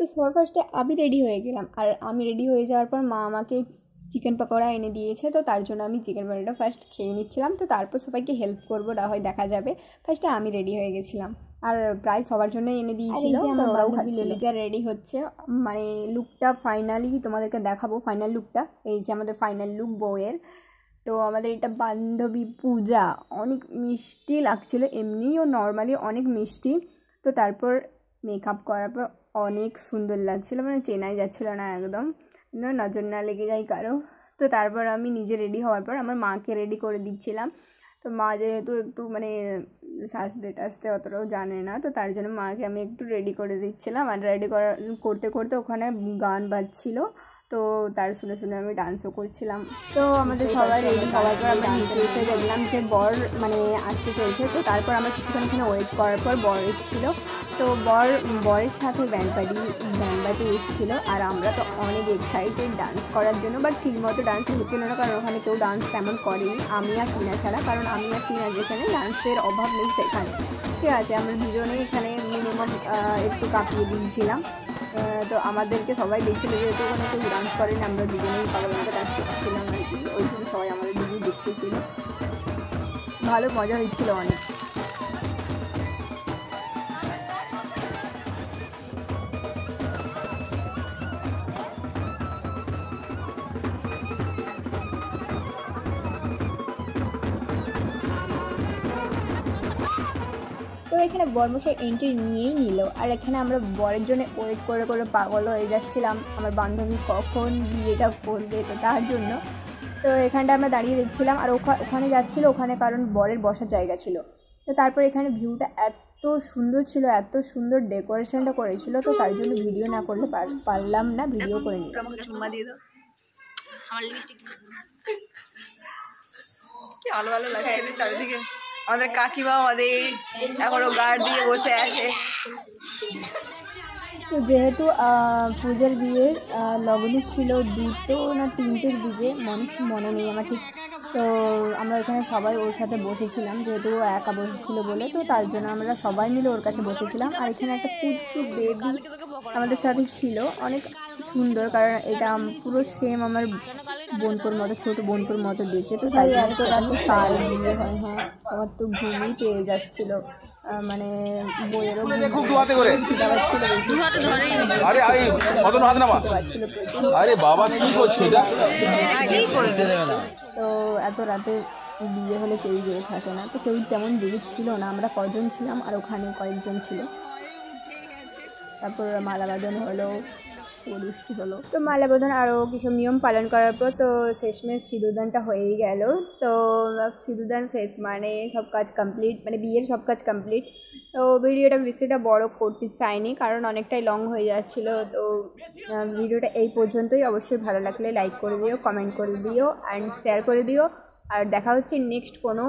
তো সবার ফার্স্টে আমি রেডি হয়ে গেলাম, আর আমি রেডি হয়ে যাওয়ার পর মা আমাকে চিকেন পকোড়া এনে দিয়েছে, তো তার জন্য আমি চিকেন পকোড়াটা ফার্স্ট খেয়ে নিচ্ছিলাম। তো তারপর সবাইকে হেল্প করবো, না হয় দেখা যাবে। ফার্স্টে আমি রেডি হয়ে গেছিলাম, আর প্রায় সবার জন্যই এনে দিয়েছিল, তো ওরাও খাচ্ছিল। ললিতা রেডি হচ্ছে, মানে লুকটা ফাইনালি তোমাদেরকে দেখাবো, ফাইনাল লুকটা। এই যে আমাদের ফাইনাল লুক বউয়ের। তো আমাদের এটা বান্ধবী পূজা, অনেক মিষ্টি লাগছিল, এমনিও নর্মালি অনেক মিষ্টি। তো তারপর মেকআপ করার পর অনেক সুন্দর লাগছিলো, মানে চেনাই যাচ্ছিলো না একদম, নজর না লেগে যায় কারো। তো তারপর আমি নিজে রেডি হওয়ার পর আমার মাকে রেডি করে দিচ্ছিলাম। তো মা যেহেতু একটু মানে সাজতে টাজতে অতটাও জানে না, তো তার জন্য মাকে আমি একটু রেডি করে দিচ্ছিলাম। আর রেডি করতে করতে ওখানে গান বাজছিলো, তো তার শুনে শুনে আমি ডান্সও করছিলাম। তো আমাদের সবাই রেডি হওয়ার পর আমরা নিচে এসে দেখলাম যে বর মানে আসতে চলছে। তো তারপর আমরা কিছুক্ষণ এখানে ওয়েট করার পর বর এসেছিলো। তো বরের সাথে ব্যান্ডপার্টি এসেছিলো, আর আমরা তো অনেক এক্সাইটেড ডান্স করার জন্য, বাট ঠিকমতো ডান্স হচ্ছিলো না, কারণ ওখানে কেউ ডান্স তেমন করেনি, আমি আর টিনা ছাড়া। কারণ আমি আর টিনা যেখানে ডান্সের অভাব নেই সেখানে, ঠিক আছে। আমরা দুজনে এখানে মিনিমাম একটু কাঁপিয়ে দিয়েছিলাম। তো আমাদেরকে সবাই দেখছিল, যেহেতু ওখানে কেউ ডান্স করেনি, আমরা দুজনেই পাগল মতো ডান্স করতেছিলাম আর কি। ওই জন্য সবাই আমাদের দিকেই দেখতেছিল, ভালো মজা হচ্ছিলো অনেক। তো এখানে বরমশাই এন্ট্রি নিয়েই নিল, আর এখানে আমরা বরের জন্য ওয়েট করে করে পাগল হয়ে যাচ্ছিলাম, আমার বান্ধবী কখন বিয়েটা করবে, তো তার জন্য। তো এখানটা আমরা দাঁড়িয়ে দেখছিলাম, আর ওখানে যাচ্ছিলো, ওখানে কারণ বরের বসার জায়গা ছিল। তো তারপর এখানে ভিউটা এত সুন্দর ছিল, এত সুন্দর ডেকোরেশনটা করেছিল, তো তার জন্য ভিডিও না করলে পারলাম না, ভিডিও করে নিই। ভালো ভালো লাগছে চারিদিকে। আমাদের কাকিমা আমাদের এখনো গার্ড দিয়ে বসে আছে। তো যেহেতু পূজার বিয়ের লগ্ন ছিল 2টো না 3টের দিকে, মনে নেই আমার ঠিক। তো আমরা এখানে সবাই ওর সাথে বসেছিলাম, যেহেতু ও একা বসেছিল বলে, তো তার জন্য আমরা সবাই মিলে ওর কাছে বসেছিলাম। আর এখানে একটা পুচু বেবি আমাদের সাথে ছিল, অনেক সুন্দর, কারণ এটা পুরো সেম আমার বোনপুর মতো, ছোটো বোনপুর মতো দেখতে। তো তাই এত রাতে কার বিয়ে হয়, হ্যাঁ সবার তো ঘুমই পেয়ে যাচ্ছিলো, মানে বইয়েরও তো এত রাতে বিয়ে হলে কেউ জেগে থাকে না, তো কেউ তেমন জেগে ছিল না, আমরা কজন ছিলাম আর ওখানে কয়েকজন ছিল। তারপর মালাবাদন হলো, বৃষ্টি হলো। তো মালাবদন আরও কিছু নিয়ম পালন করার পর তো শেষমেশ সিঁদুরদানটা হয়েই গেল। তো সিঁদুরদান শেষ মানে সব কাজ কমপ্লিট, মানে বিয়ের সব কাজ কমপ্লিট। তো ভিডিওটা বেশিটা বড় করতে চাইনি, কারণ অনেকটাই লং হয়ে যাচ্ছিলো। তো ভিডিওটা এই পর্যন্তই। অবশ্যই ভালো লাগলে লাইক করে দিও, কমেন্ট করে দিও অ্যান্ড শেয়ার করে দিও। আর দেখা হচ্ছে নেক্সট কোনো